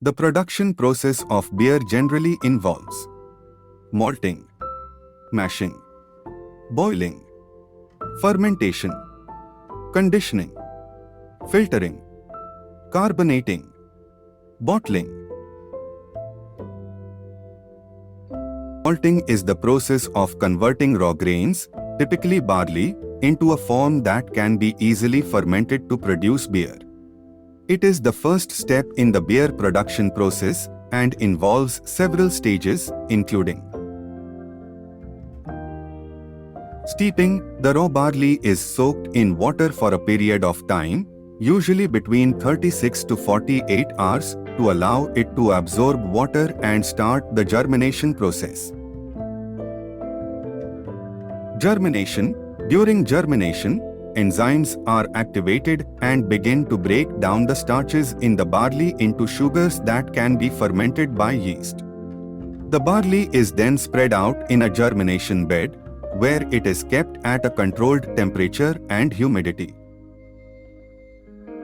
The production process of beer generally involves malting, mashing, boiling, fermentation, conditioning, filtering, carbonating, bottling. Malting is the process of converting raw grains, typically barley, into a form that can be easily fermented to produce beer. It is the first step in the beer production process and involves several stages, including steeping. The raw barley is soaked in water for a period of time, usually between 36 to 48 hours, to allow it to absorb water and start the germination process. Germination. During germination, enzymes are activated and begin to break down the starches in the barley into sugars that can be fermented by yeast. The barley is then spread out in a germination bed, where it is kept at a controlled temperature and humidity.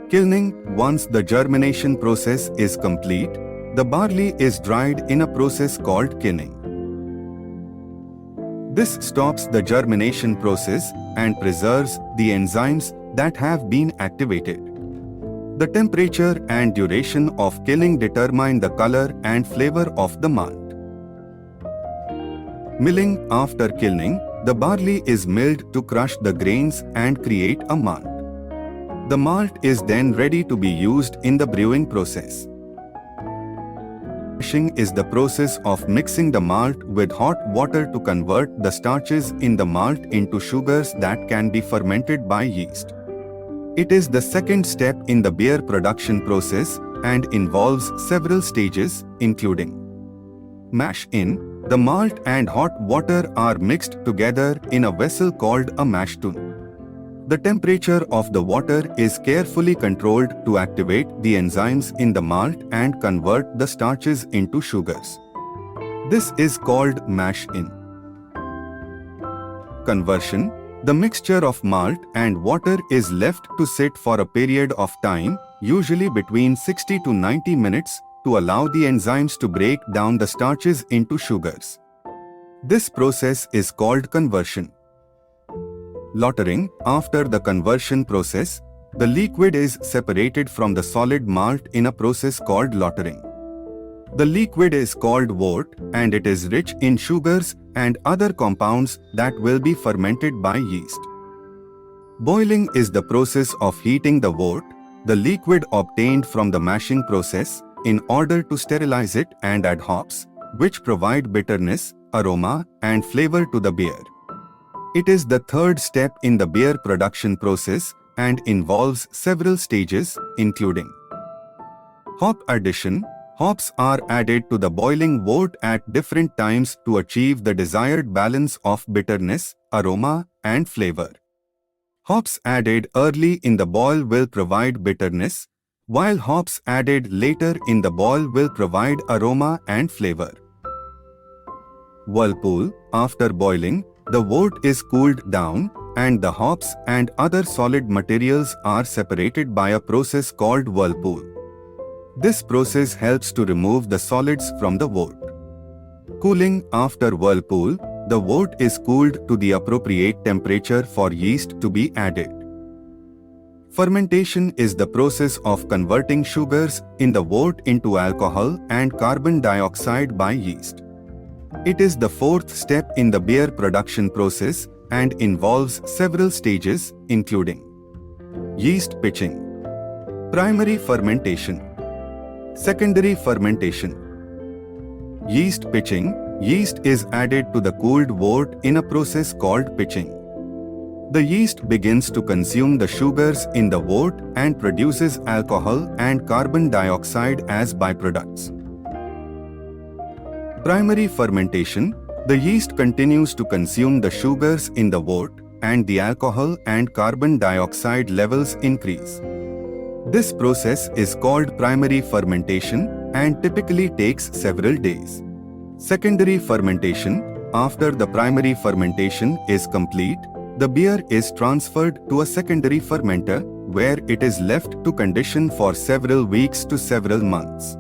Kilning. Once the germination process is complete, the barley is dried in a process called kilning. This stops the germination process and preserves the enzymes that have been activated. The temperature and duration of kilning determine the color and flavor of the malt. Milling. After kilning, the barley is milled to crush the grains and create a malt. The malt is then ready to be used in the brewing process. Mashing is the process of mixing the malt with hot water to convert the starches in the malt into sugars that can be fermented by yeast. It is the second step in the beer production process and involves several stages, including mash in. The malt and hot water are mixed together in a vessel called a mash tun. The temperature of the water is carefully controlled to activate the enzymes in the malt and convert the starches into sugars. This is called mash in. Conversion. The mixture of malt and water is left to sit for a period of time, usually between 60 to 90 minutes, to allow the enzymes to break down the starches into sugars. This process is called conversion. Lautering. After the conversion process, the liquid is separated from the solid malt in a process called lautering. The liquid is called wort and it is rich in sugars and other compounds that will be fermented by yeast. Boiling is the process of heating the wort, the liquid obtained from the mashing process, in order to sterilize it and add hops, which provide bitterness, aroma, and flavor to the beer. It is the third step in the beer production process and involves several stages, including hop addition. Hops are added to the boiling wort at different times to achieve the desired balance of bitterness, aroma, and flavor. Hops added early in the boil will provide bitterness, while hops added later in the boil will provide aroma and flavor. Whirlpool. After boiling, the wort is cooled down and the hops and other solid materials are separated by a process called whirlpool. This process helps to remove the solids from the wort. Cooling. After whirlpool, the wort is cooled to the appropriate temperature for yeast to be added. Fermentation is the process of converting sugars in the wort into alcohol and carbon dioxide by yeast. It is the fourth step in the beer production process and involves several stages, including yeast pitching, primary fermentation, secondary fermentation. Yeast pitching. Yeast is added to the cooled wort in a process called pitching. The yeast begins to consume the sugars in the wort and produces alcohol and carbon dioxide as byproducts. Primary fermentation. The yeast continues to consume the sugars in the wort and the alcohol and carbon dioxide levels increase. This process is called primary fermentation and typically takes several days. Secondary fermentation. After the primary fermentation is complete, the beer is transferred to a secondary fermenter where it is left to condition for several weeks to several months.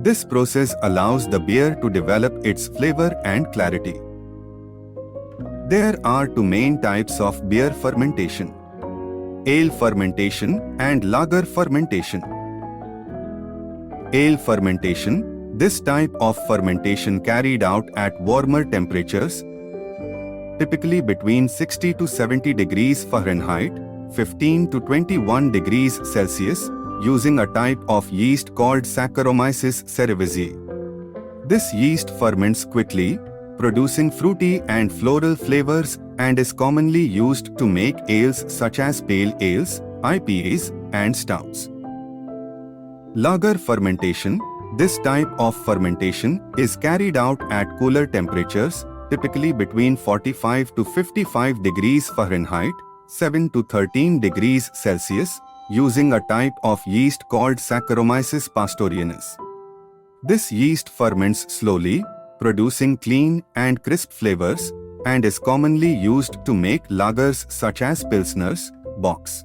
This process allows the beer to develop its flavor and clarity. There are two main types of beer fermentation: ale fermentation and lager fermentation. Ale fermentation. This type of fermentation carried out at warmer temperatures, typically between 60 to 70 degrees Fahrenheit, 15 to 21 degrees Celsius, using a type of yeast called Saccharomyces cerevisiae. This yeast ferments quickly, producing fruity and floral flavors, and is commonly used to make ales such as pale ales, IPAs, and stouts. Lager fermentation. This type of fermentation is carried out at cooler temperatures, typically between 45 to 55 degrees Fahrenheit, 7 to 13 degrees Celsius, using a type of yeast called Saccharomyces pastorianus. This yeast ferments slowly, producing clean and crisp flavors, and is commonly used to make lagers such as pilsners, bocks.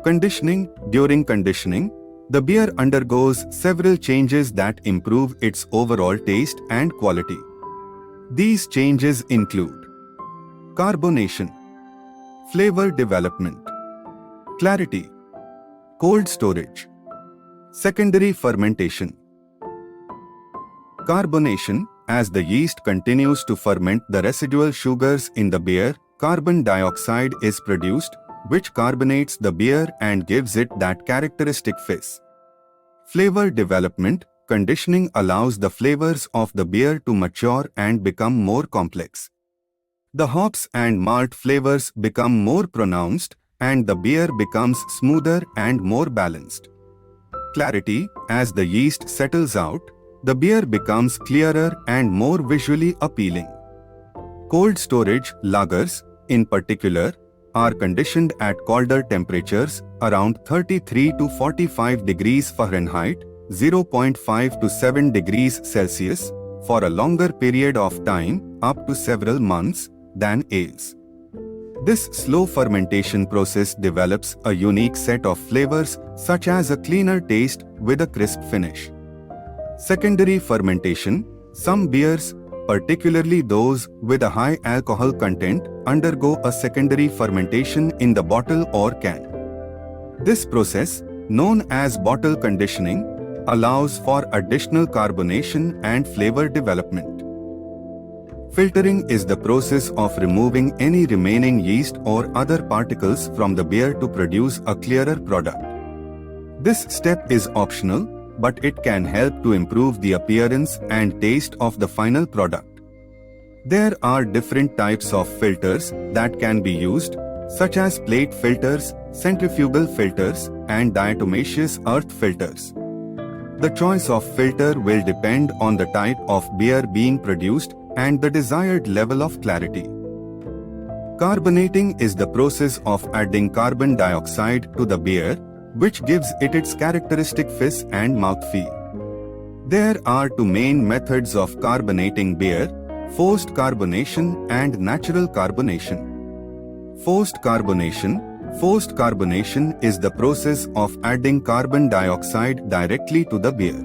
Conditioning. During conditioning, the beer undergoes several changes that improve its overall taste and quality. These changes include carbonation, flavor development, clarity, cold storage, secondary fermentation. Carbonation. As the yeast continues to ferment the residual sugars in the beer, carbon dioxide is produced, which carbonates the beer and gives it that characteristic fizz. Flavor development. Conditioning allows the flavors of the beer to mature and become more complex. The hops and malt flavors become more pronounced, and the beer becomes smoother and more balanced. Clarity. As the yeast settles out, the beer becomes clearer and more visually appealing. Cold storage. Lagers, in particular, are conditioned at colder temperatures, around 33 to 45 degrees Fahrenheit, 0.5 to 7 degrees Celsius, for a longer period of time, up to several months, than ales. This slow fermentation process develops a unique set of flavors, such as a cleaner taste with a crisp finish. Secondary fermentation. Some beers, particularly those with a high alcohol content, undergo a secondary fermentation in the bottle or can. This process, known as bottle conditioning, allows for additional carbonation and flavor development. Filtering is the process of removing any remaining yeast or other particles from the beer to produce a clearer product. This step is optional, but it can help to improve the appearance and taste of the final product. There are different types of filters that can be used, such as plate filters, centrifugal filters, and diatomaceous earth filters. The choice of filter will depend on the type of beer being produced and the desired level of clarity. Carbonating is the process of adding carbon dioxide to the beer, which gives it its characteristic fizz and mouthfeel. There are two main methods of carbonating beer: forced carbonation and natural carbonation. Forced carbonation. Forced carbonation is the process of adding carbon dioxide directly to the beer.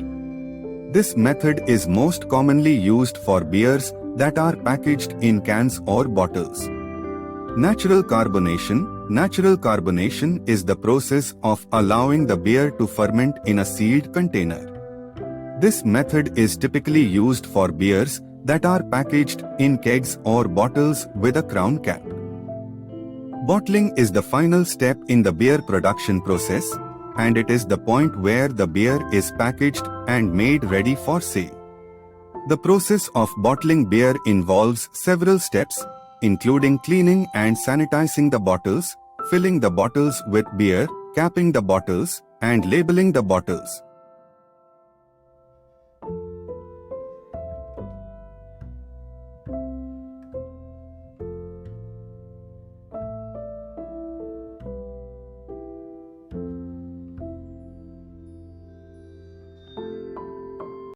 This method is most commonly used for beers that are packaged in cans or bottles. Natural carbonation. Natural carbonation is the process of allowing the beer to ferment in a sealed container. This method is typically used for beers that are packaged in kegs or bottles with a crown cap. Bottling is the final step in the beer production process, and it is the point where the beer is packaged and made ready for sale. The process of bottling beer involves several steps, including cleaning and sanitizing the bottles, filling the bottles with beer, capping the bottles, and labeling the bottles.